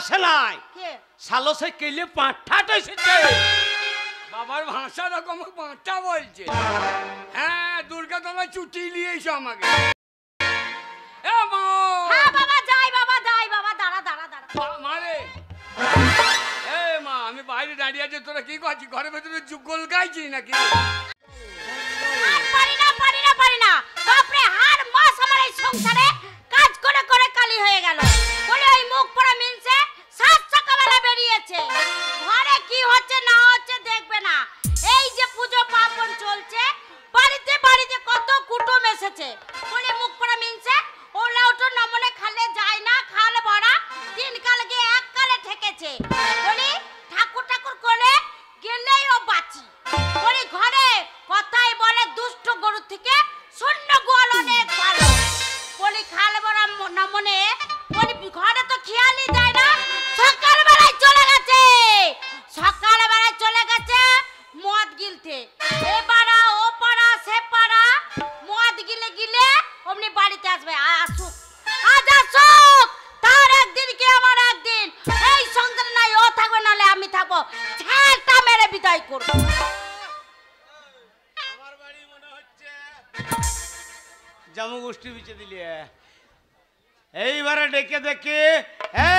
আসে নাই শালো সে কেলে পাঁঠাটা এসেছে বাবার ভাষা রকম পাঁচটা বলছে হ্যাঁ দুর্গা তোমায় ছুটি নিয়ে এসো আমাকে এ মা হ্যাঁ বাবা যাই বাবা যাই বাবা দাঁড়া দাঁড়া দাঁড়া মারে এ মা আমি বাইরে দাঁড়িয়ে আছি তোরা কি করছিস ঘরের ভেতরে যুগল গাইছিস নাকি পারি না বাপরে হার মাস আমার এই সংসারে কাজ করে করে কালি হয়ে গেল বলে ওই মুখ পড়া মিনছে সাত সকালবেলা বেরিয়েছে ঘরে কি হচ্ছে না হচ্ছে দেখবে না এই যে পুজো পার্বণ চলছে বাড়িতে বাড়িতে কত কুটুম এসেছে বলে মুখ পড়া মিনছে ওলা ওটো নমনে খালে যায় না খালে ভরা তিন কাল গিয়ে এক কালে ঠেকেছে বলি ঠাকুর ঠাকুর করে গেলেই ও বাঁচি বলি ঘরে কথাই বলে দুষ্ট গরু থেকে শূন্য গোয়াল অনেক ভালো বলি খালে ভরা নমনে বলি ঘরে তো খেয়ালই যায় না সকালবেলায় চলে গেছে মদ গিলতে এ পাড়া ও পাড়া সে পাড়া মদ গিলে গিলে অমনি বাড়িতে আসবে আসুক আজ আসুক তার একদিন কি আমার একদিন এই সংসারে নাই ও থাকবে নালে আমি থাকবো ছেলটা মেরে বিদায় করব আমার বাড়ি মনে হচ্ছে জামু গোষ্ঠী বিচে দিলি এইবারে ডেকে দেখে এ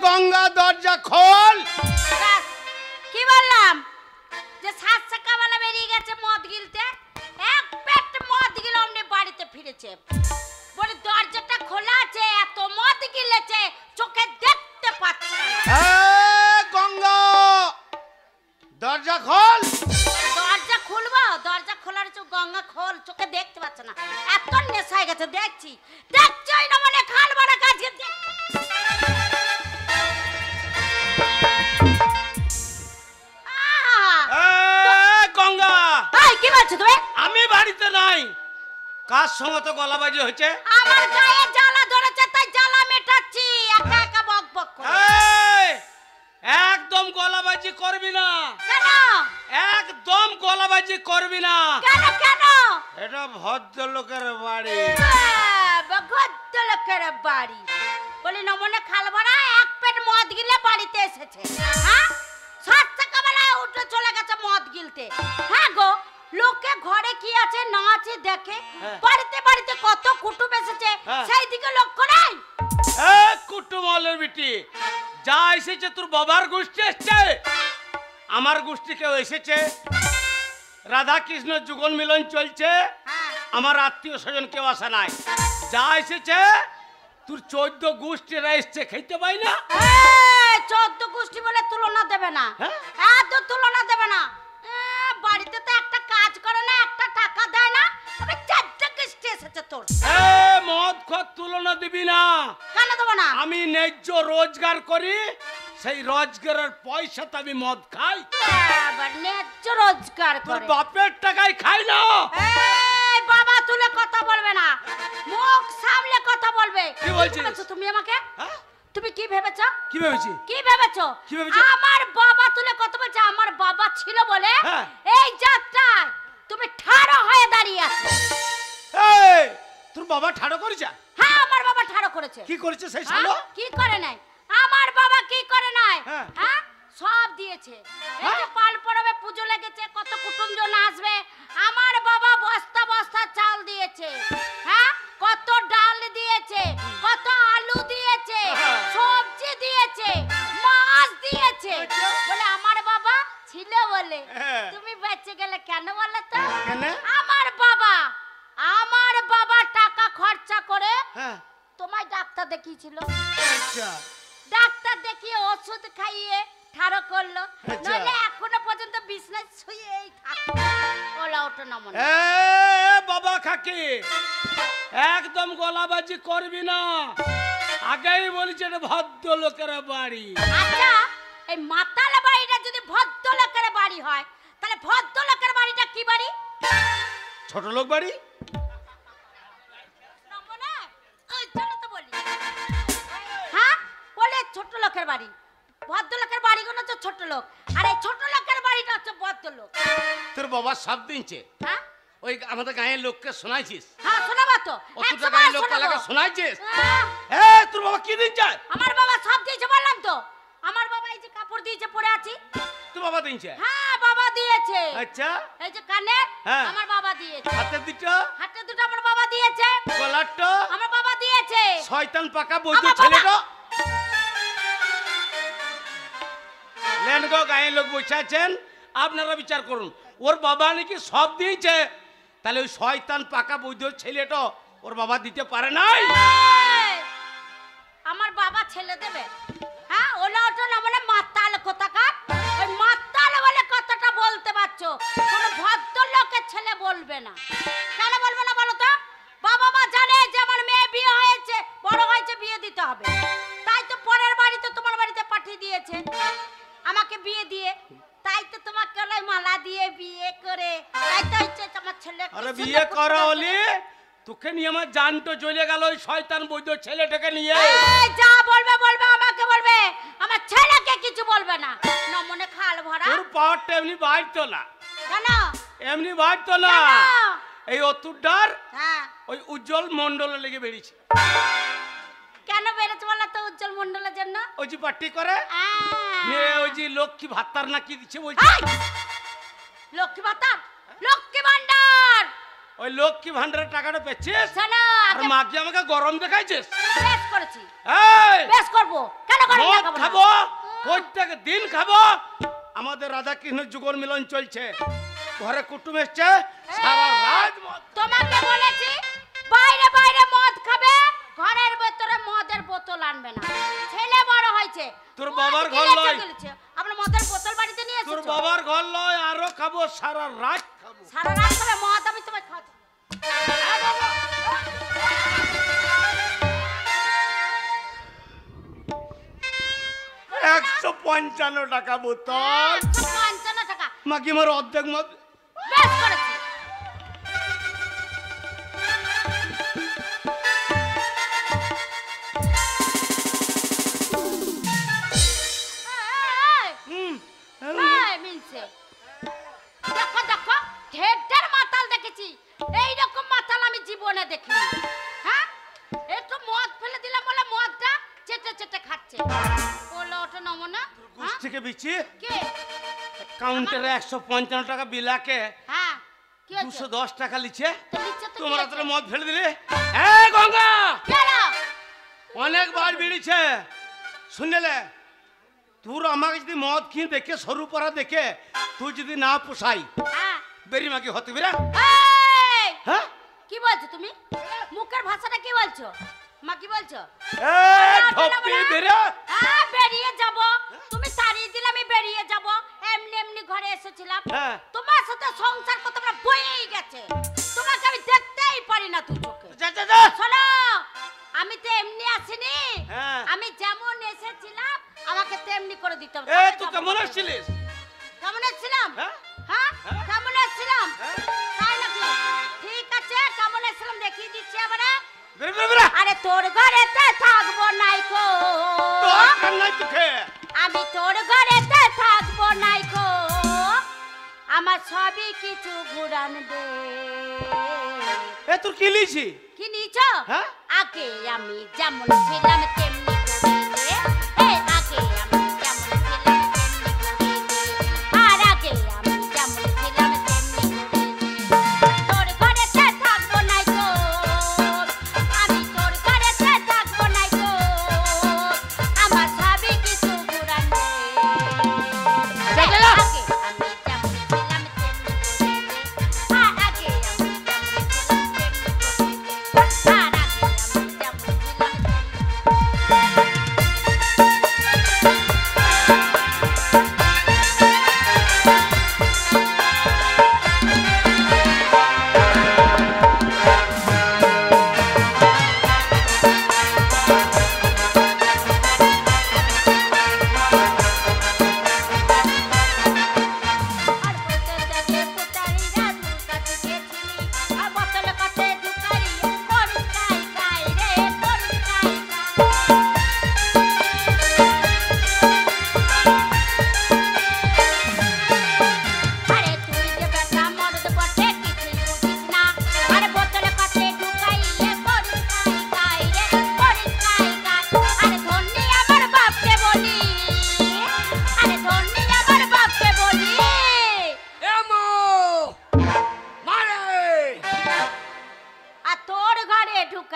গঙ্গা দরজা খোল কি বললাম যে সাত সকালবেলা বেরিয়ে গেছে মদ গিলতে এক পেট মদ গিলে অমনি বাড়িতে ফিরেছে বলে দরজাটা খোলা আছে এত মদ গিলেছে চোখে দেখতে পাচ্ছে না গঙ্গা দরজা খোল দরজা খুলবো দরজা খোলার চোখ গঙ্গা খোল চোখে দেখতে পাচ্ছে না এত নেশা হয়ে গেছে দেখছি না মানে খাল বড় কাজ গঙ্গা কি বলছো তুমি আমি বাড়িতে নাই কার সঙ্গে তো গলাবাজি হয়েছে আমার গায়ে জ্বালা ধরেছে তাই জ্বালা মেটাচ্ছি একা একা বক বক করে একদম গলাবাজি করবি না কেন একদম গলাবাজি করবি না কেন কেন এটা ভদ্রলোকের বাড়ি ভদ্রলোকের বাড়ি বলি নমনে খাল ভরা এক পেট মদ গিলে বাড়িতে এসেছে হ্যাঁ সাত সকালবেলা উঠে চলে গেছে মদ গিলতে হ্যাঁ গো লোকে ঘরে কি আছে না আছে দেখে বাড়িতে বাড়িতে কত কুটুম এসেছে সেই দিকে লক্ষ্য নাই কুটুমলের বিটি যা এসেছে তোর বাবার গোষ্ঠী এসছে আমার গোষ্ঠী কেউ এসেছে রাধা কৃষ্ণ যুগল মিলন চলছে আমার আত্মীয় স্বজন কেউ আসা নাই যা এসেছে তোর 14 গোষ্ঠীরা এসছে খেতে পাই না 14 গোষ্ঠী বলে তুলনা দেবে না এত তুলনা দেবে না বাড়িতে তো একটা কাজ করে না একটা টাকা দেয় না আমি 4টা গোষ্ঠী এসেছে তোর মদ খত তুলনা দিবি না কেন দেব না আমি ন্যায্য রোজগার করি সেই রোজগারের পয়সাতে আমি মদ খাই আবার ন্যায্য রোজগার করে তোর বাপের টাকায় খাই না এই বাবা তুলে কথা বলবে না মুখ সামলে কথা বলবে কি বলছিস তুমি আমাকে তুমি কি ভেবেছো কি ভেবেছি কি ভেবেছো আমার বাবা তুলে কথা বলছে আমার বাবা ছিল বলে এই যাত্রায় তুমি ঠাড়ো হয়ে দাঁড়িয়ে আছো এই তোর বাবা ঠাড়ো করেছে হ্যাঁ আমার বাবা ঠাড়ো করেছে কি করেছে সেই শালো কি করে নাই আমার বাবা কি করে নাই হ্যাঁ সব দিয়েছে এই যে পাল পড়াবে পূজো লেগেছে কত কুটুমজন আসবে আমার বাবা বস্তা বস্তা চাল দিয়েছে হ্যাঁ কত ডাল দিয়েছে কত আলু দিয়েছে সবজি দিয়েছে মাছ দিয়েছে বলে আমার বাবা ছিল বলে তুমি বেঁচে গেলে কেন বলে তো আমার বাবা টাকা খরচা করে তোমায় ডাক্তার দেখিয়েছিল ডাক্তার দেখিয়ে ওষুধ খাইয়ে ঠাড়ো করলো নইলে এখনো পর্যন্ত বিছনায় শুয়েই থাকে ওলা ওঠো না মনে বাবা খাকি একদম গলাবাজি করবি না আগেই বলছি এটা ভদ্রলোকের বাড়ি আচ্ছা এই মাতাল বাড়িটা যদি ভদ্রলোকের বাড়ি হয় তাহলে ভদ্রলোকের বাড়িটা কি বাড়ি ছোট লোক বাড়ি হ্যাঁ বলে ছোট লোকের বাড়ি ভদ্রলোকের বাড়িগুলো হচ্ছে ছোট লোক আর এই ছোট লোকের বাড়িটা হচ্ছে ভদ্রলোক তোর বাবা সব দিনছে হ্যাঁ ওই আমাদের গায়ের লোককে শোনাইছিস হ্যাঁ শোনাবা তো গায়ের লোককে শোনাইছিস তোর বাবা কি দিন চায় আমার বাবা সব দিয়েছে বললাম তো কাপড় দিয়েছে পরে আছি। তো বাবা দিয়েছে? হ্যাঁ বাবা দিয়েছে। আচ্ছা, এই যে কানে হ্যাঁ। আমার বাবা দিয়েছে। হাতের দুটো? হাতের দুটো আমার বাবা দিয়েছে। গলারটা? আমার বাবা দিয়েছে। শয়তান পাকা বৈদ্য আমার বাবা- ছেলেটা লেন গো, গায়ে লোক বসে আছেন, আপনারা বিচার করুন। ওর বাবা নাকি সব দিয়েছে, তাহলে ওই শয়তান পাকা বৈদ্য ছেলেটা ওর বাবা দিতে পারে নাই? এই, আমার বাবা ছেলে দেবে? হ্যাঁ, ওলা ওটা না বলে মাতাল কোথাকার। ওই মাতাল বলে কথাটা বলতে পারছো, কোনো ভদ্রলোকের ছেলে বলবে না। কেন বলবে না বলো তো? বাবা মা জানে যে আমার মেয়ে বিয়ে হয়েছে, বড় হয়েছে, বিয়ে দিতে হবে, তাই তো পরের বাড়িতে তোমার বাড়িতে পাঠিয়ে দিয়েছে আমাকে বিয়ে দিয়ে। তাই তো তোমাকে ওই মালা দিয়ে বিয়ে করে, তাই তো হচ্ছে তোমার ছেলে। আরে বিয়ে করা হলে তোকে নিয়ে আমার জান তো চলে গেল ওই শয়তান বৈদ্য ছেলেটাকে নিয়ে। এই যা বলবে বলবে, আমাকে বলবে, আমার ছেলেকে কিছু বলবে না। নমনে খাল ভরা। তোর পাওয়ারটা এমনি বাড়তো না, কেন? এমনি বাড়তো না। কেন? এই অতুরটার হ্যাঁ, ওই উজ্জ্বল মন্ডলে লেগে বেরিয়েছে। কেন বেড়েছে বলো তো? উজ্জ্বল মন্ডলের জন্য। ওই যে পার্টি করে ওই যে লক্ষ্মী ভাতার না কি দিচ্ছে বলছে, এই! লক্ষ্মী ভাতার, লক্ষ্মী ভান্ডার। ওই লক্ষ্মী ভান্ডারের টাকাটা পেয়েছিস শোনো, আর আগে মাকে আমাকে গরম দেখাইছিস। বেশ করেছি, এই বেশ করবো। কেন করবো না? মদ খাবো, প্রত্যেক দিন খাবো। আমাদের রাধাকৃষ্ণ যুগল মিলন চলছে, ঘরে কুটুম এসছে, সারা রাত মদ। তোমাকে বলেছি বাইরে বাইরে মদ খাবে, ঘরের ভেতরে মদের বোতল আনবে না। ছেলে বড় হয়েছে, তোর মদ বাবার ঘর গিলেছে, লয়। গিলেছে। আমরা মদের বোতল বাড়িতে নিয়ে তোর এসেছো। বাবার ঘর লয়, আরো খাবো, সারা রাত খাবো। সারা রাত খাবে মদ, আমি তোমায় খাওয়াচ্ছি। 155 টাকা বোতল। 155 টাকা। মাকে আমার অর্ধেক মদ। বেশ করেছি। হুম, এই মিলছে। দেখো দেখো, ঢের মাতাল দেখেছি, এইরকম মাতাল আমি জীবনে দেখিনি। হ্যাঁ, একটু মদ ফেলে দিলাম বলে মদটা চেটে চেটে খাচ্ছে। বলো ওটা নমুনা। ঘুষ থেকে বিচি কে? কাউন্টারে 155 টাকা বিলাকে হ্যাঁ, কি হচ্ছে? 210 টাকা লিছে। তো নিচে তো তোমার কি হাতে আছে? মদ ফেলে দিলে। এই গঙ্গা, কেন? অনেকবার বেড়েছে শুনলে। তোর আমাকে যদি মদ খেয়ে দেখে, সরু পড়া দেখে তুই যদি না পোষাই, হ্যাঁ। বেরি মাকে হতে বেরা। এই! হ্যাঁ, কি বলছো তুমি? মুখের ভাষাটা কি বলছো? মা কি বলছো? এই ঢপি বেরা। হ্যাঁ, বেরিয়ে যাব। তুমি তাড়িয়ে দিলে আমি বেরিয়ে যাব। এমনি এমনি ঘরে এসেছিলাম। হ্যাঁ। তোমার সাথে সংসার করতে আমার বয়েই গেছে। তোমাকে আমি দেখতেই পারি না তুই চোখে। যা যা যা। শোনো, আমি তো এমনি আসিনি। হ্যাঁ। আমি যেমন এসেছিলাম আমাকে তেমনি করে দিতে হবে। এই তুই কেমন আসছিলিস? কেমন এসেছিলাম? হ্যাঁ? হ্যাঁ, হ্যাঁ? কেমন এসেছিলাম? হ্যাঁ? তাই নাকি? ঠিক আছে, কেমন এসেছিলাম দেখিয়ে দিচ্ছি এবারে। বেরা বেরা বেরা। আরে তোর ঘরেতে থাকবো নাইকো, তোর কান্নাই তোকে। আমি তোর ঘরেতে থাকবো নাইকো, আমার সবই কিছু ঘুরান দে। এ তোর কি লিছি? কি নিছ? হ্যাঁ? আগে আমি যেমন ছিলাম তেমনি করে দে। এই আগে আমি যেমন ছিলাম তেমনি করে দে। আর আগে আমি যেমন ছিলাম তেমনি করে দে। তোর ঘরেতে থাকবো নাইকো, আমি তোর ঘরেতে থাকবো নাইকো, আমার সবই কিছু ঘুরান দে। যা, যা, যা। আগে আমি যেমন ছিলাম তেমনি করে দে। আর আগে আমি যেমন ছিলাম তেমনি করে দে। আর আগে আমি যেমন ছিলাম তেমনি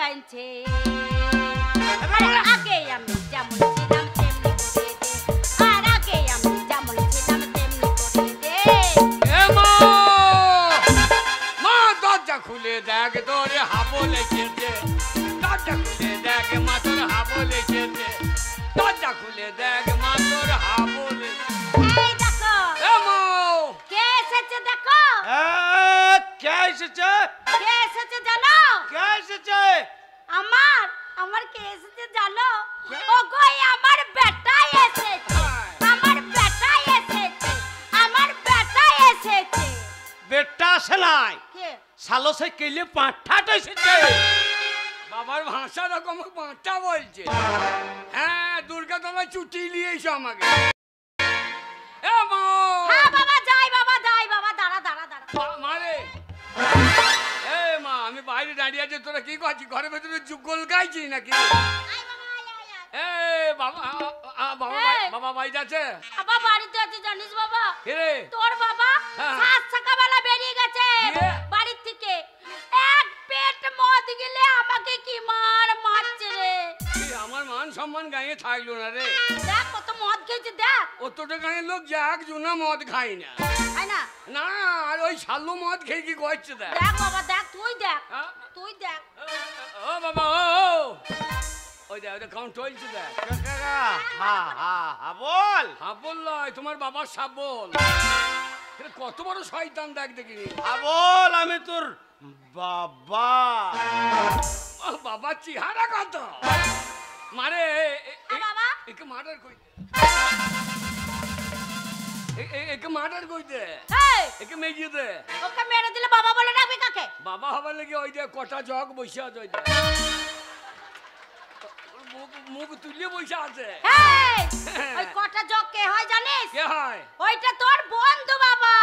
আনছে আরে আগে আমি যেমন ছিলাম তেমনি করে দে আর আগে আমি যেমন ছিলাম তেমনি করে দে এ মা মা দরজা খুলে দেখ তোর হাবো লেগেছে দরজা খুলে দেখ মা তোর হাবো লেগেছে দরজা খুলে দেখ মা তোর হাবো লেগেছে এই দেখো এ মা কে এসেছে দেখো কে এসেছে? কে এসেছে জানো কে এসেছে? আমার কে এসেছে জানো ও গই আমার বেটাই এসেছে আমার বেটাই এসেছে আমার বেটাই এসেছে বেটা আসে নাই, কে শালো সে কেলে পাঁঠাটা এসেছে। বাবার ভাষা রকম পাঁচটা বলছে হ্যাঁ দুর্গা তোমার ছুটি নিয়ে এসো আমাকে এ মা হ্যাঁ বাবা যাই বাবা দাঁড়া মারে এ মা আমি বাইরে দাঁড়িয়ে আছি তোরা কি করছিস ঘরের ভেতরে যুগল গাইছিস নাকি আই বাবা আই এ বাবা বাবা এই। বাবা বাড়িতে আছে বাবা বাড়িতে আছে জানিস বাবা কে রে তোর বাবা হ্যাঁ। 7 সকালবেলা বেরিয়ে গেছে দিয়ে? বাড়ি থেকে এক পেট মদ গিলে আমাকে কি মারছে রে কি আমার মান সম্মান গায়ে থাকলো না রে দেখ কত মদ খেয়েছে দেখ অতটা গায়ে লোক যাক জুনা মদ খাই না তাই না না আর ওই শালু মদ খেয়ে কি করছে দেখ দেখ বাবা দেখ তুই দেখ হ্যাঁ? তুই দেখ ও বাবা ওই দেখ ওদের কাউন্ট চলছে দেখ বল। হ্যাঁ বললাই তোমার বাবা সাবল কত বড় শয়তান দেখ দেখিনি বল, আমি তোর বাবা। বাবা চেহারা কত মারে বাবা একে মার্ডার কই একে মার্ডার কই দে এই একে মেজিয়ে দে ওকে মেরে দিলে বাবা বলে ডাকবি কাকে বাবা হবার লাগে ওই দে কটা জগ বসে আছে ওই দে মুখ তুলিয়ে বসে আছে এই ওই কটা জগ কে হয় জানিস কে হয় ওইটা তোর বন্ধু বাবা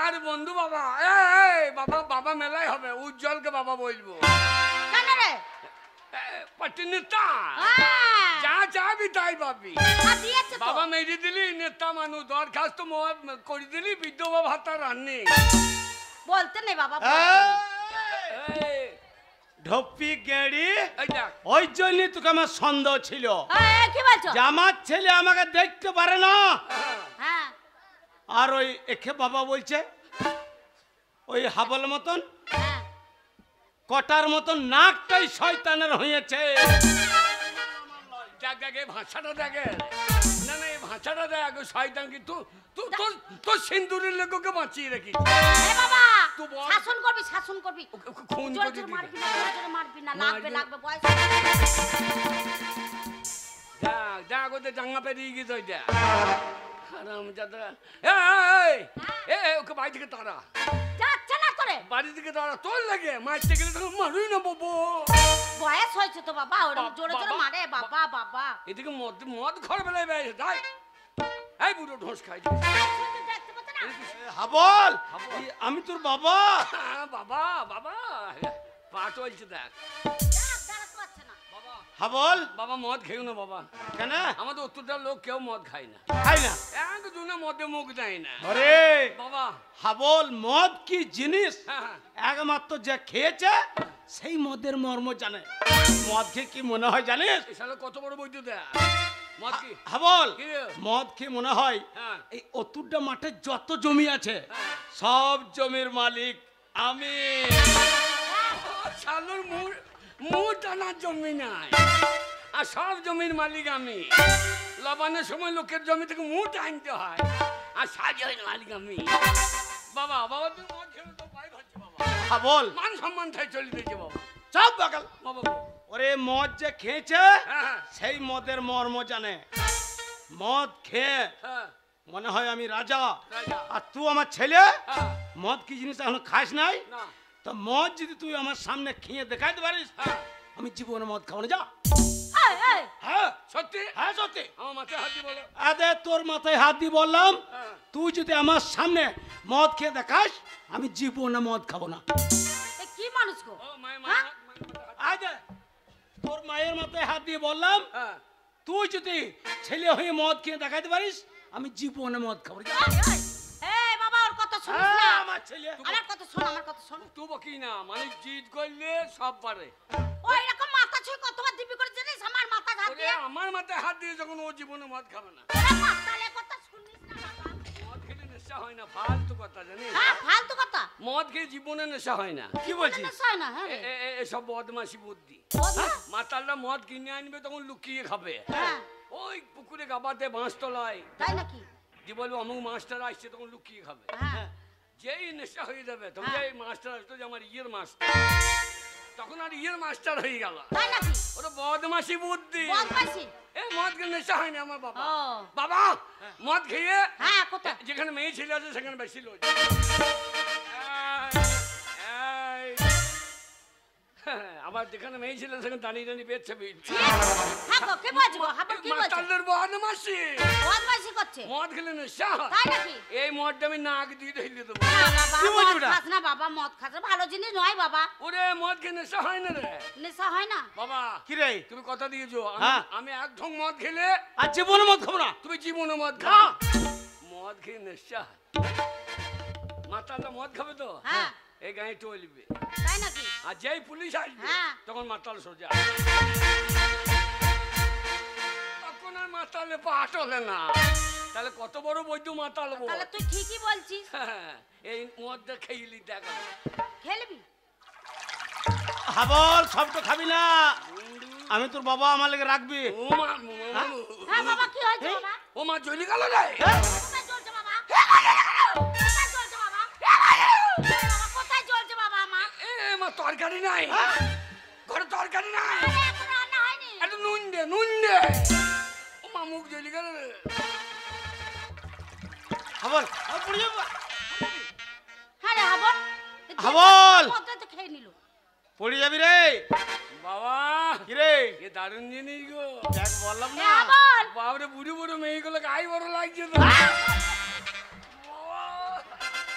আর বন্ধু বাবা বাবা বাবা মেলাই হবে উজ্জ্বলকে বাবা বলবো কেন রে পার্টি নেতা হ্যাঁ যা চাবি তাই পাবি দিয়েছে তো বাবা মেরে দিলি নেতা মানুষ দরখাস্ত করে দিলি বিধবা ভাতা রান্নি বলতে নেই বাবা ঢপ্পি গেড়ি, এই দেখ ওই জন্যই তোকে আমার সন্দেহ ছিল কি বলছো যে আমার ছেলে আমাকে দেখতে পারে না। হ্যাঁ আর ওই একে বাবা বলছে ওই হাবল মতন হ্যাঁ কটার মতো নাকটাই শয়তানের হয়েছে। দেখে ভাষাটা দেখে না না এই ভাষাটা দেখ শয়তান কিন্তু তোর সিন্দুরের লোককে বাঁচিয়ে রাখি এ বাবা তুই বল। শাসন করবি খুন জোরে করে জোরে দিবি। জোরে মারবি না লাগবে বয়স দেখ ওদের জাঙ্গা পেরিয়ে গেছে ওইটা হারামজাদা ওকে বাড়ি থেকে তারা যাচ্ছে না তোরে বাড়ি থেকে তারা তোর লাগে মারতে গেলে তখন মারুই না বাবু বয়স হয়েছে তো বাবা ওরকম জোরে জোরে মারে বাবা এদিকে মদ ঘর বেলায় বেড়েছে তাই এই বুড়ো ঢোস খাই দেখতে পাচ্ছ না হাবল, হাবল। আমি তোর বাবা। বাবা বাবা পা চলছে দেখ দাঁড়াতে পারছে না হাবল, বাবা মদ খেয়েও না বাবা কেন আমাদের উত্তরটার লোক কেউ মদ খায় না খাই না? একজনে মদে মুখ দেয় না আরে বাবা হাবল, মদ কি জিনিস হ্যাঁ একমাত্র যে খেয়েছে সেই মদের মর্ম জানে। মদ খেয়ে কি মনে হয় জানিস? এসালে কত বড় বৈদ্য দেয় মদ কি হাবল, কি? মদ খেয়ে মনে হয় হ্যাঁ এই অতুরটা মাঠে যত জমি আছে হ্যাঁ। সব জমির মালিক আমি। শালুর মুখ টানার জমি নাই আর সব জমির মালিক আমি লবণের সময় লোকের জমি থেকে মুখ টানতে হয় আর সাজের মালিক আমি বাবা বাবা তুই মদ খেলে তো পাই ভাবছি বাবা হাবল, মান সম্মান থাই চলে দিয়েছে বাবা সব বাগাল। বাবা ওরে মদ যে খেয়েছে হ্যাঁ হ্যাঁ সেই মদের মর্ম জানে। মদ খেয়ে হ্যাঁ মনে হয় আমি রাজা রাজা আর তুই আমার ছেলে। হ্যাঁ মদ কি জিনিস এখনো খাস নাই? না তো মদ যদি তুই আমার সামনে খেয়ে দেখাইতে পারিস হ্যাঁ আমি জীবনে মদ খাবো না। যা। এই হ্যাঁ সত্যি হ্যাঁ সত্যি। আমার মাথায় হাত দিয়ে বলো আদে তোর মাথায় হাত দিয়ে বললাম হ্যাঁ তুই যদি আমার সামনে মদ খেয়ে দেখাস আমি জীবনে মদ খাবো না। এ কি মানুষ গো ও মায়ের হ্যাঁ? আদে তোর মায়ের মাথায় হাত দিয়ে বললাম হ্যাঁ তুই যদি ছেলে হয়ে মদ খেয়ে দেখাইতে পারিস আমি জীবনে মদ খাবো না। যা। এই বাবা ওর কথা শুনিস না হ্যাঁ, আমার ছেলে। আমার কথা শোন তুই বকি না মানে জিদ করলে সব পারে ওই রকম দিয়ে আমার মাথায় হাত দিয়ে যখন ও জীবনে মদ খাবে না। তোরা মাতালে কথা শুনিস না বাবা মদ খেলে নেশা হয় না, ফালতু কথা জানিস? হ্যাঁ ফালতু কথা মদ খেয়ে জীবনে নেশা হয় না। কি বলছিস? হয় না হ্যাঁ এসব বদমাশি বুদ্ধি। বদমাশ? মাতালরা মদ কিনে আনবে তখন লুকিয়ে খাবে, হ্যাঁ ওই পুকুরে গাবাতে বাঁশতলায় তাই নাকি যে বলবো অমুক মাস্টার আসছে তখন লুকিয়ে খাবে। হ্যাঁ যেই নেশা হয়ে যাবে তখন হ্যাঁ। যেই মাস্টার আসতো যে আমার ইয়ের মাস্টার, তখন আর ইয়ের মাস্টার হয়ে গেল। তাই নাকি ওরা বদমাশি বুদ্ধি। বদমাশি এ মদ খেয়ে নেশা হয়নি আমার বাবা। ও বাবা মদ খেয়ে হ্যাঁ কোথায় যেখানে মেয়ে ছেলে আছে সেখানে বেশি লোক। আবার যেখানে মেয়ে ছিল সেখানে দাঁড়িয়ে দাঁড়িয়ে পেয়েছে হাগো কে বলছো হাগো কি বলছো মাতালদের বদমাশি। বদমাশি করছে মদ খেলে নেশা হয়। তাই নাকি এই মদটা আমি নাক দিয়ে ঢেলে দেবো। না বাবা কি বলছো মদ বেটা? খাস না বাবা মদ খাস না ভালো জিনিস নয় বাবা ওরে মদ খেয়ে নেশা হয় না রে নেশা হয় না বাবা। কি রে? তুমি কথা দিয়েছো হ্যাঁ। আমি এক ঢং মদ খেলে আর জীবনে মদ খাবো না। তুমি জীবনে মদ না। খাও। মদ খেয়ে নেশা হয়। মাতালটা মদ খাবে তো হ্যাঁ এই গায়ে টলবে, তাই নাকি আর যেই পুলিশ আসবে হ্যাঁ। তখন মাতাল সোজা। তখন আর মাতালে পা টলে না। তাহলে কত বড় বৈদ্য মাতাল হবো। তাহলে তুই ঠিকই বলছিস হ্যাঁ, এই মদটা খেয়েলি দেখা খেলবি হাবল সব তো খাবি না। আমি তোর বাবা আমার লেগে রাখবি। হ্যাঁ বাবা কি হয়েছে এই, বাবা ও মা চলি গেল রে। কোথায় চলছে বাবা কোথায় চলছে বাবা বাবা কোথায় চলছে বাবা আমার এ মা তরকারি নাই, ঘরে তরকারি নাই, আরে এখন রান্না হয়নি একটু নুন দে নুন দে। ও মা মুখ জ্বলি গেল রে। হাবল পড়ে যাবো। হ্যাঁ রে হাবল হাবল! মদটা তো খেয়ে নিল পড়ে যাবি রে। বাবা কি রে? এ দারুণ জিনিস গো। দেখ বললাম এ না। হাবল বাবরে বুড়ি বুড়ো মেয়েগুলো গায়ে বড় লাগছে তো।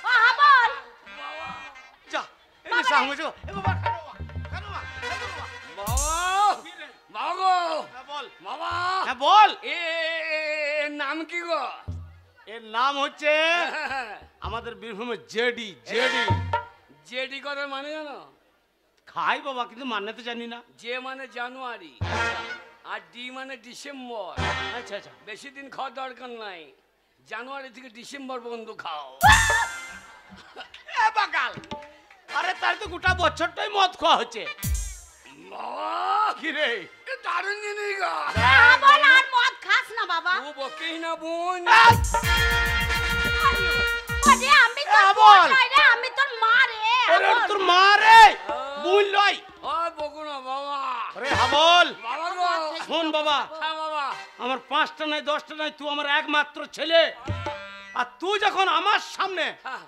ও হাবল যা এই যে সামনে যো। এ বাবা খানো বাবা, খানো বাবা, খানো বাবা। বাবা কি রে? বাবা গো হ্যাঁ বল। বাবা হ্যাঁ বল। এর নাম কি গো? এর নাম হচ্ছে আমাদের বীরভূমের জেডি। জেডি জেডি করার মানে জানো? খাই বাবা কিন্তু মানে তো জানি না। জে মানে জানুয়ারি আর ডি মানে ডিসেম্বর। আচ্ছা আচ্ছা। বেশি দিন খাওয়ার দরকার নাই, জানুয়ারি থেকে ডিসেম্বর পর্যন্ত খাও। এ বাকাল, আরে তার তো গোটা বছরটাই মদ খাওয়া হচ্ছে। বাবা কি রে? এ দারুণ জিনিস গো। হাবল আর মদ খাস না বাবা ও বকেই না বোন। ওরে আমি তো হাবল! নই রে আমি তোর মা রে আরে হাবল। তোর মা রে, বুঝ লই। ও বকো না বাবা। আরে হাবল বাবা গো শোন বাবা, হ্যাঁ বাবা। আমার 5টা নাই 10টা নাই, তুই আমার একমাত্র ছেলে। আর তুই যখন আমার সামনে হ্যাঁ,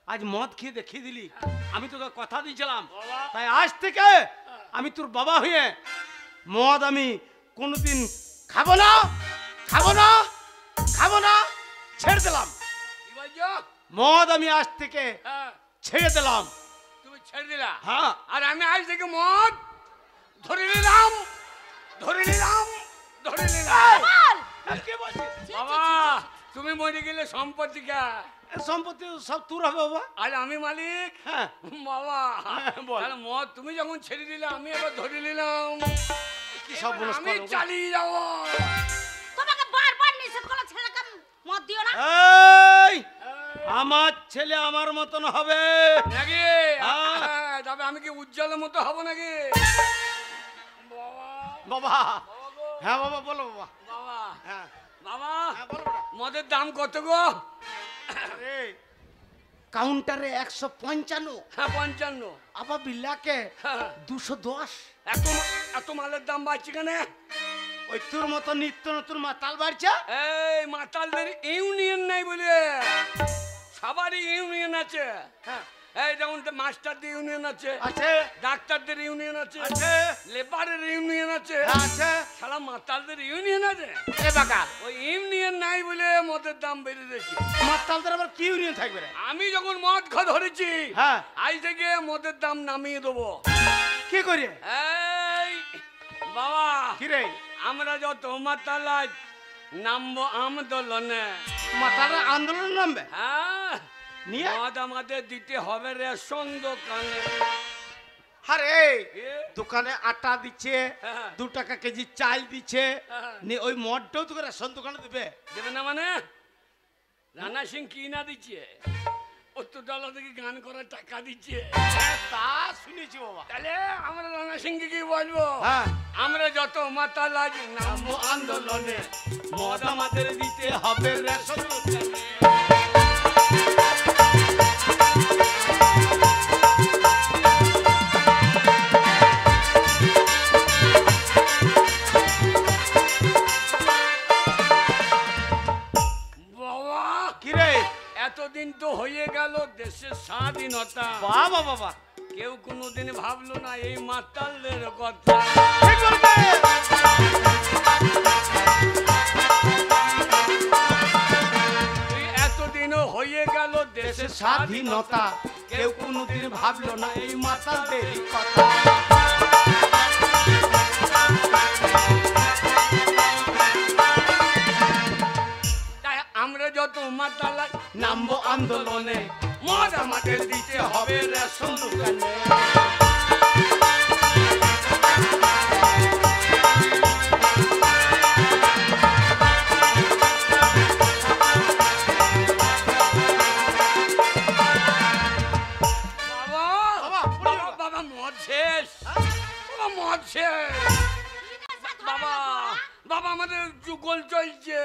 আজ মদ খেয়ে দেখিয়ে দিলি, আমি তোকে কথা দিয়েছিলাম, বাবা। তাই আজ থেকে আমি তোর বাবা হয়ে মদ আমি কোনোদিন খাবো না, খাবো না, খাবো না, ছেড়ে দিলাম। কি বলছো? মদ আমি আজ থেকে হ্যাঁ, ছেড়ে দিলাম। তুমি ছেড়ে দিলা? হ্যাঁ আর আমি আজ থেকে মদ ধরে নিলাম, ধরে নিলাম, ধরে নিলাম। বল কি বলছিস? বাবা তুমি মরে গেলে সম্পত্তি কা? এ সম্পত্তি সব তোর হবে বাবা। আর আমি মালিক। হ্যাঁ বাবা হ্যাঁ, বল। তাহলে মদ তুমি যখন ছেড়ে দিলে আমি এবার ধরে নিলাম, কি সব এবার বলছ? আমি চালিয়ে যাবো। তোমাকে বারবার নিষেধ করলো ছেলেকে মদ দিও না এই আমার ছেলে আমার মতন হবে। নাকি? হ্যাঁ। হ্যাঁ, তবে আমি কি উজ্জ্বলের মতো হবো নাকি? বাবা বাবা বাবা গো, হ্যাঁ বাবা বলো বাবা। বাবা হ্যাঁ বাবা হ্যাঁ বলো বেটা। মদের দাম কত গো? আরে কাউন্টারে 155, হ্যাঁ 55। আবার বিল্লাকে হ্যাঁ, 210। এত এত মালের দাম বাড়ছে কেন? ওই তোর মতো নিত্য নতুন মাতাল বাড়ছে। এই মাতালদের ইউনিয়ন নাই বলে, সবারই ইউনিয়ন আছে। হ্যাঁ এই যেমন মাস্টারদের ইউনিয়ন আছে, আছে ডাক্তারদের ইউনিয়ন আছে, আছে লেবারের ইউনিয়ন আছে, আছে। সারা মাতালদের ইউনিয়ন আছে। এ বাকাল ওই ইউনিয়ন নাই বলে মদের দাম বেড়ে গেছে। মাতালদের আবার কি ইউনিয়ন থাকবে রে? আমি যখন মদ খাওয়া ধরেছি, হ্যাঁ আজ থেকে মদের দাম নামিয়ে দেবো। কি করি? এই বাবা কি রে? আমরা যত মাতাল আজ নামবো আন্দোলনে। মাতালরা আন্দোলন নামবে হ্যাঁ, নিয়ে মদ আমাদের দিতে হবে রেশন দোকানে। আরে এ? দোকানে আটা দিচ্ছে, হ্যাঁ। 2 টাকা কেজি চাল দিচ্ছে, হ্যাঁ। নে ওই মদটাও তো রেশন দোকানে দেবে। দেবে না মানে রানা সিং কি না দিচ্ছে? উত্তরতলা থেকে গান করার টাকা দিচ্ছে। হ্যাঁ, তা শুনেছি বাবা। তাহলে আমরা রানা সিংকে কি বলবো? হ্যাঁ, আমরা যত মাতাল আজ নামবো আন্দোলনে, মদ আমাদের দিতে হবে রেশন দোকানে। বাবা কি রে? এতদিন তো হয়ে গেল দেশের স্বাধীনতা, বাবা বাবা, কেউ কোনোদিন ভাবলো না এই মাতালদের কথা। ঠিক বলবে। তুই এতদিনও হয়ে গেল দেশের দেশের স্বাধীনতা, স্বাধীনতা, কেউ কোনোদিন ভাবলো না এই মাতালদের কথা। তাই আমরা যত মাতাল আজ নামবো আন্দোলনে, মদ আমাদের দিতে হবে রেশন দোকানে। বাবা বাবা, বাবা বাবা মদ শেষ, বাবা মদ শেষ। বাবা বাবা আমাদের যুগল চলছে,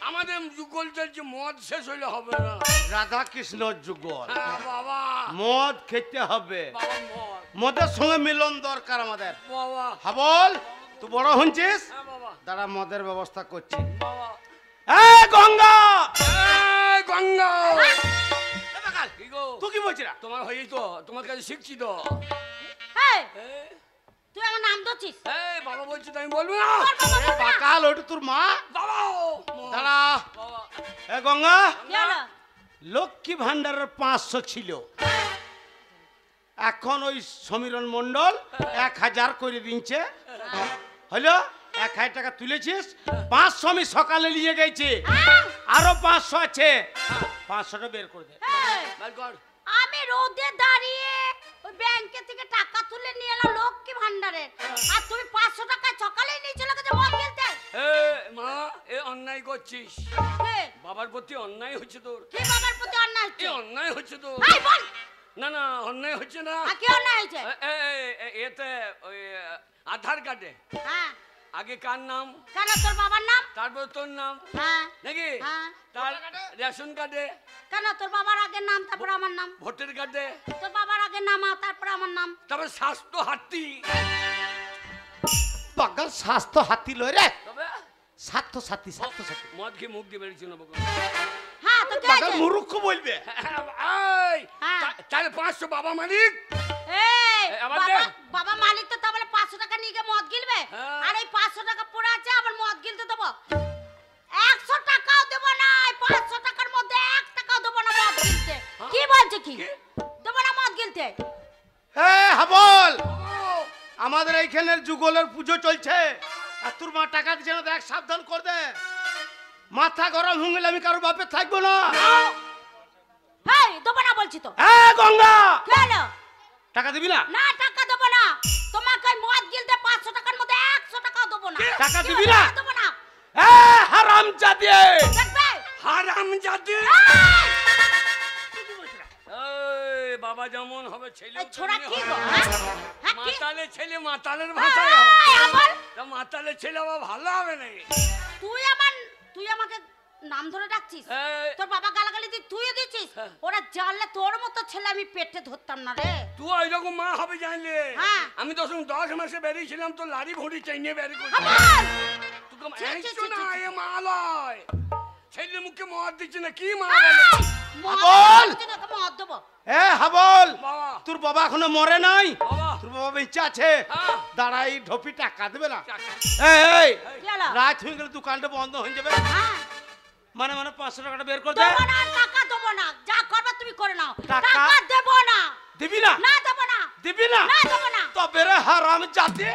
আমাদের যুগল চলছে, মদ শেষ হইলে হবে না। রাধা কৃষ্ণ যুগল, হ্যাঁ বাবা, মদ খেতে হবে, বাবা মদ, মদের সঙ্গে মিলন দরকার আমাদের। বাবা হাবল, তুই বড় হচ্ছিস, হ্যাঁ বাবা, দাঁড়া মদের ব্যবস্থা করছি। বাবা এ গঙ্গা, এই গঙ্গা, কি গো তুই কি বলছিস? তোমার হয়েই তো, তোমার কাছে শিখছি তো। এই, এই, তুই আমার নাম ধরছিস? এই বাবা বলছি তো আমি বলবো না। বাকাল, ওটা তোর মা। বাবা দাঁড়া, বাবা এ গঙ্গা, কি হলো? লক্ষ্মী ভান্ডারের 500 ছিল, এখন ওই সমীরণ মন্ডল 1000 করে দিচ্ছে। হলো 1000 টাকা তুলেছিস, 500 আমি সকালে নিয়ে গেছি, আরো 500 আছে, 500টা বের করে দে। এই, বের কর। আমি রোদে দাঁড়িয়ে ওই ব্যাংকে থেকে টাকা তুলে নিয়ে এলাম লক্ষ্মী ভান্ডারের, আর তুমি 500 টাকা সকালেই নিয়ে চলে গেছো মদ খেলতে। এ মা, এ অন্যায় করছিস, কে? বাবার প্রতি অন্যায় হচ্ছে তোর, কি বাবার প্রতি অন্যায় এ হচ্ছে? অন্যায় হচ্ছে তোর। এই বল, না না অন্যায় হচ্ছে না। আর কি অন্যায় হয়েছে? এতে ওই আধার কার্ডে হ্যাঁ, আগে কার নাম, কেন তোর বাবার নাম? তারপর তোর নাম হ্যাঁ নাকি, হ্যাঁ। তার রেশন কার্ডে, কেন তোর বাবার আগের নাম তারপর আমার নাম? ভোটার কার্ডে, তোর বাবার আগের নাম আর তারপর আমার নাম। তারপর স্বাস্থ্য হাতি, পাগল স্বাস্থ্য হাতি লয় রে, তবে স্বাস্থ্য সাথী, স্বাস্থ্য সাথী। মদ খেয়ে মুখ দিয়ে বেরিয়েছিল বকো। হ্যাঁ, তো কি পাগল হয়েছে? মূর্খ বলবে। এই, হ্যাঁ। তাহলে 500 বাবা মালিক। এই, এ, আবার বাবা, দে। বাবা মালিক তো তাহলে 500 টাকা নিয়ে গিয়ে মদ গিলবে, হ্যাঁ। আর এই 500 টাকা পড়ে আছে আবার মদ গিলতে দেবো? 100 টাকাও দেবো না, এই 500 টাকার মধ্যে 1 টাকাও দেবো না মদ গিলতে। কি বলছে কি? কি? দেবো না মদ গিলতে। হে হাবল, ও, আমাদের এইখানের যুগলের পুজো চলছে, আর তোর মা টাকা দিচ্ছে না, দেখ সাবধান কর দে। মাথা গরম হয়ে গেলে আমি কারো বাপে থাকবো না। হেই, দেবো না বলছি তো। এ গঙ্গা, কি হলো? টাকা দিবি না? না, টাকা দেবো না। তোমাকে ওই মদ গিলতে 500 টাকার মধ্যে 100 টাকাও দেবো না। টাকা কি দিবি হলো? না? দেবো না। এ হারামজাদি, দেখবে? হারামজাদি। এই, এই, বাবা যেমন হবে ছেলে এই ছোড়া কি তেমনি গো? হবে। হ্যাঁ? হ্যাঁ, কি? মাতালের ছেলে মাতালের ভাষায় এই, হবে। আবার? তা মাতালের ছেলে আবার ভালো হবে নাকি? তুই আমাকে নাম ধরে ডাকছিস? এই, তোর বাবা গালাগালি দিয়ে তুইও দিচ্ছিস? হ্যাঁ। ওরা জানলে তোর মতো ছেলে আমি পেটে ধরতাম না রে। তুই ওইরকম মা হবে জানলে। হ্যাঁ। আমি তো 10 মাসে বেরিয়েছিলাম তো লারি ভরি চাইনিয়ে বের করি। আবার? তোকে ছি, ছি, এইছো ছি, না, ছি, ছি। এ মা লয়। ছেলের মুখে মদ দিচ্ছে না, কি মা এই, বলে? মদ বল। দিচ্ছি না, তোকে মদ দেবো। এ হাবল, বাবা, তোর বাবা এখনো মরে নাই, বাবা, তোর বাবা বেঁচে আছে। হ্যাঁ। দাঁড়াই ঢোপি টাকা দেবে না। টাকা। এই কি হলো? রাত হয়ে গেলে দোকানটা বন্ধ হয়ে যাবে, হ্যাঁ, মানে 500 টাকাটা বের করে দে। দেবো না, টাকা দেবো না। যা করবে তুমি করে নাও। টাকা? টাকা দেবো না। দিবি না? না দেবো না। দিবি না? না দেবো না। তবে রে হারামজাদি।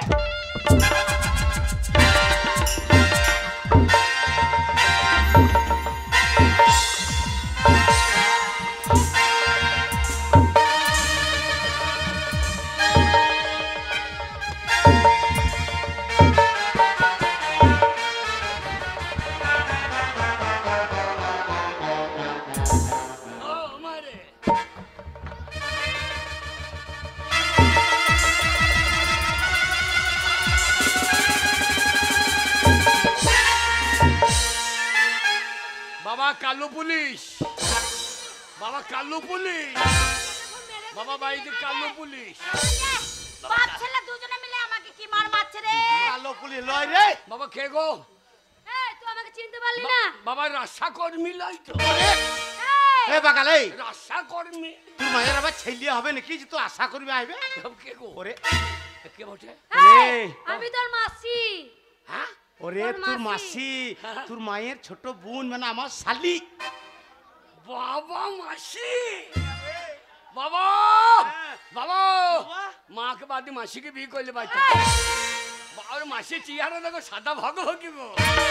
কালো পুলিশ, বাবা কালো পুলিশ, বাবা বাড়িতে কালো পুলিশ। বাপ ছেলে দুজনে মিলে আমাকে কি মার মারছে রে? কালো পুলি লয় রে। বাবা কে গো? এই তুই আমাকে চিনতে পারলি না? বাবা রাস্তা কর্মী লাই তো, এ বাগাল এই রাস্তা কর্মী। তোর মায়ের আবার ছেলে হবে নাকি যে তুই আশা করবি আইবে? কে গো? ওরে কে বটে? ওরে আমি তোর মাসি। হ্যাঁ ওরে তোর তোর মাসি। মাসি, তোর মায়ের ছোট বোন মানে আমার শালি। বাবা মাসি, বাবা বাবা মাকে বাদে মাসিকে বিয়ে করলে বাচ্চা। বাবার মাসি চেহারা দেখো সাদা ভাগ কি গো?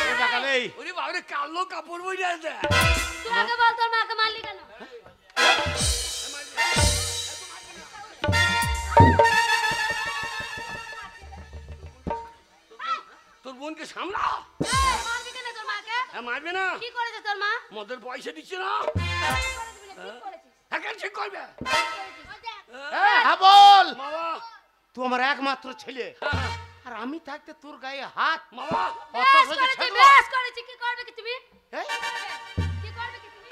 এ বাগাল এই ওরে বাবারে কালো কাপড় বই আছে। তুই আগে বল তোর মাকে মারলি কেন? তোর বোনকে সামলা। এই, মারবি কেন তোর মাকে? হ্যাঁ মারবে না, কি করেছে তোর মা? মদের পয়সা দিচ্ছে না। ঠিক করেছিস। হ্যাঁ কেন ঠিক করবে? হ্যাঁ বল। বাবা তুই আমার একমাত্র ছেলে, আর আমি থাকতে তোর গায়ে হাত। বাবা অত বেশ সহজে করেছি, ছাড়বো? বেশ করেছি। কি করবে কি তুমি? এই, কি করবে কি তুমি?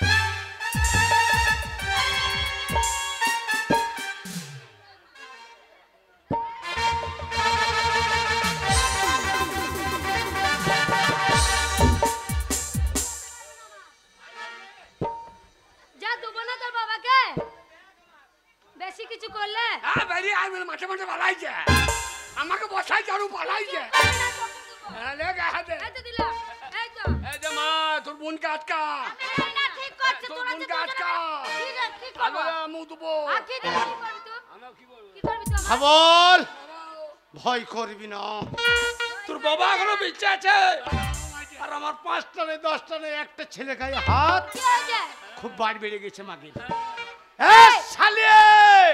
যা দেবো না তোর বাবাকে, বেশি কিছু করলে হ্যাঁ বেরিয়ে আসবে মাঠে মাঠে পালাইছে, আমাকে বসাই চারু পালাইছে। হ্যাঁ লে গায়ে হাতে। এই তো দিলাম, এই তো। এই যে মা তোর বোনকে আটকা। এই না, ঠিক করছে, তোর তোরা যে বোনকে দুজনে আটকা। মিলে- ঠিক আছে, কি ভালো করবো? মুখ দেবো। আর কি দিবি, কি করবি তুই? আমি কি বলবো? কি করবি তুই আমার? হ্যাঁ বল। ভয় করবি না, তোর বাবা এখনো বেঁচে আছে। আর আমার 5টা নেই 10টা নেই, একটা ছেলে গায়ে হাত। কি হয়েছে? খুব বাড়ি বেড়ে গেছে মাগে। এ শালি, এই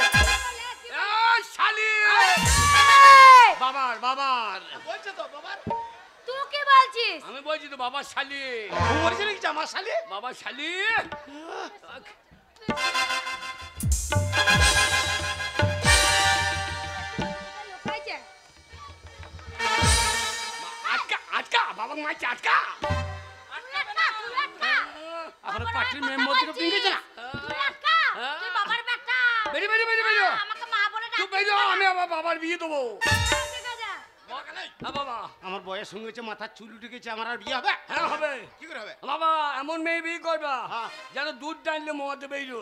শালি। এই, বাবার বাবার বলছে তো বাবার। তুই কি বলছিস? আমি বলছি তো বাবার শালি, তুই বলছিস নাকি যে আমার শালি? বাবার শালি। হয়েছে? আটকা আটকা বাবা মাইছে আটকা। তুই আটকা, তুই আটকা। এখন বাবার পার্টির কথা মেম্বার থেকে বলছিস। পিঙ্গেছে না। তুই আটকা, তুই বাবার বেটা। বেরি বেরি বেরি বেরি আমাকে মা বলে তুই ডাকছিস বেরি, না। আমি আমার বাবার বিয়ে দেবো। ঠিক আছে। হ্যাঁ বাবা, আমার বয়স হয়ে গেছে, মাথার চুল উঠে গেছে, আমার আর বিয়ে হবে? হ্যাঁ হবে। কি করে হবে? বাবা এমন মেয়ে বিয়ে করবা হ্যাঁ। যেন দুধ টানলে মদ বেরিয়ে।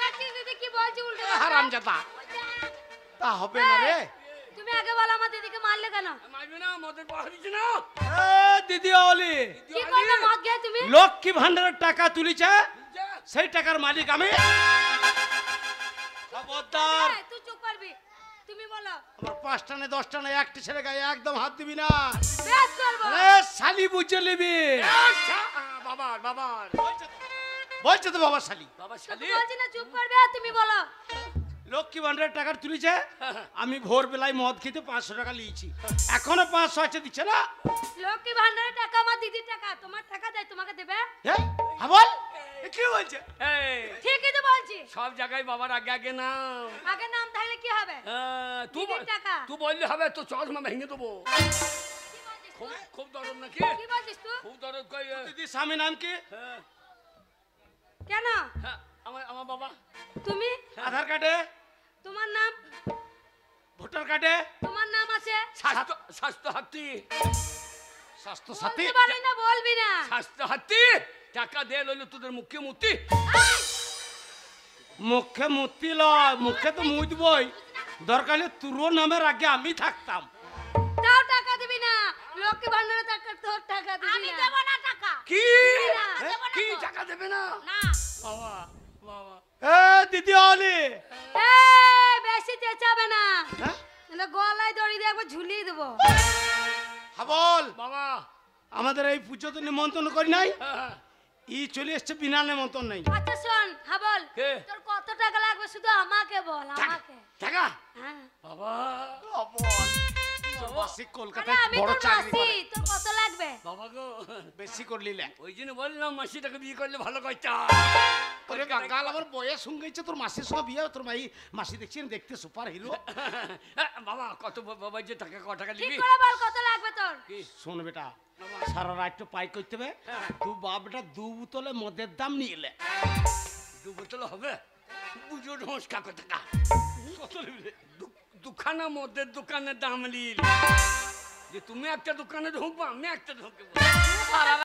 দেখছিস দিদি কি বলছি উল্টো কথা? হারামজাদা, তা হবে না রে। তুমি আগে বলো আমার দিদিকে মারলে কেন? মারবে না, মদের পাহাড় দিচ্ছে না। এ দিদি অলি, কি করবে মদ খেয়ে তুমি? লক্ষ্মী ভান্ডারের টাকা তুলিছে, সেই টাকার মালিক আমি। খবরদার, এই, তুই চুপ করবি। তুমি বলো। আমার 5টা নেই 10টা নেই, একটা ছেলে গায়ে একদম হাত দিবি না। বেশ করবো। এ শালি বুঝে নিবি। বাবার বাবার বলছে তো বাবার শালি। বাবার তুই শালি। বলছি না চুপ করবে, আর তুমি বলো। লক্ষ্মী ভান্ডারের টাকা তুলিছে, আমি ভোরবেলায় মদ খেতে 500 টাকা নিয়েছি, এখনো 500 আছে, দিচ্ছে না। লক্ষ্মী ভান্ডারের টাকা আমার দিদির টাকা, তোমার টাকা দেয়, তোমাকে দেবে? হ্যাঁ বল, এ কি বলছে? এই, ঠিকই তো বলছি। সব জায়গায় বাবার আগে আগে নাম। আগে নাম থাকলে কি হবে? তুই দিদির টাকা। তুই বললে হবে, তো চশমা ভেঙে দেবো। কি বলছিস খুব তুই? খুব দরদ নাকি? কি বলছিস তুই? খুব দরদ কই? দিদি স্বামী নাম কি? হ্যাঁ, কেন? হ্যাঁ, আমার আমার বাবা। তুমি? আধার কার্ডে, তোমার নাম? ভোটার কার্ডে, তোমার নাম আছে? স্বাস্থ্য স্বাস্থ্য হাতি, স্বাস্থ্য সাথী। বলতে পারি না, বলবি না। স্বাস্থ্য হাতি। টাকা দে লইলে তোদের মুখে মুতি। মুখে মুতি লয়, মুখে তো মুতবই, দরকার হলে তোরও নামের আগে আমি থাকতাম। তাও টাকা দিবি না। লক্ষ্মী ভান্ডারের টাকা, তোর টাকা দিবি না। আমি দেব না টাকা। কি না, হ্যাঁ? দেব না কি তো। টাকা দেবে না? না। বাবা বাবা এ দিদি অলি, এই, বেশি চেঁচাবে না। হ্যাঁ নাহলে গলায় দড়ি দিয়ে একবার ঝুলিয়ে দেবো। হ্যাঁ বল। বাবা। আমাদের এই পুজোতে নিমন্ত্রণ করি নাই, হ্যাঁ, ই চলে এসছে বিনা নিমন্ত্রণ নাই। আচ্ছা শোন, হ্যাঁ বল। কে? তোর কত টাকা লাগবে শুধু আমাকে বল, আমাকে। টাকা হ্যাঁ। বাবা বাসি আরে কলকাতায় আমি বড় তোর চাকরি মাসি, করে, তোর কত লাগবে? বাবা গো, বেশি করলি না। ওই জন্য বললাম মাসিটাকে বিয়ে করলে ভালো করতাম। ওরে বাঙ্গাল আমার বয়স সঙ্গে গেছে তোর মাসির সঙ্গে বিয়ে তোর মাসি দেখছি দেখতে সুপার হিরো বাবা কত বাবা যে টাকা ক টাকা ঠিক দিবি করে বল কত লাগবে তোর শোন বেটা সারা রাত পাই করতে হবে তুই বাপ বেটা 2 বোতলে মদের দাম নিয়ে এলে 2 বোতল হবে বুঝো নমস্কার কত টাকা কত নিবি রে? দুখানা মদের দোকানের দাম নিল যে তুমি একটা দোকানে ঢুকবো আমি একটা ঢুকবো সারা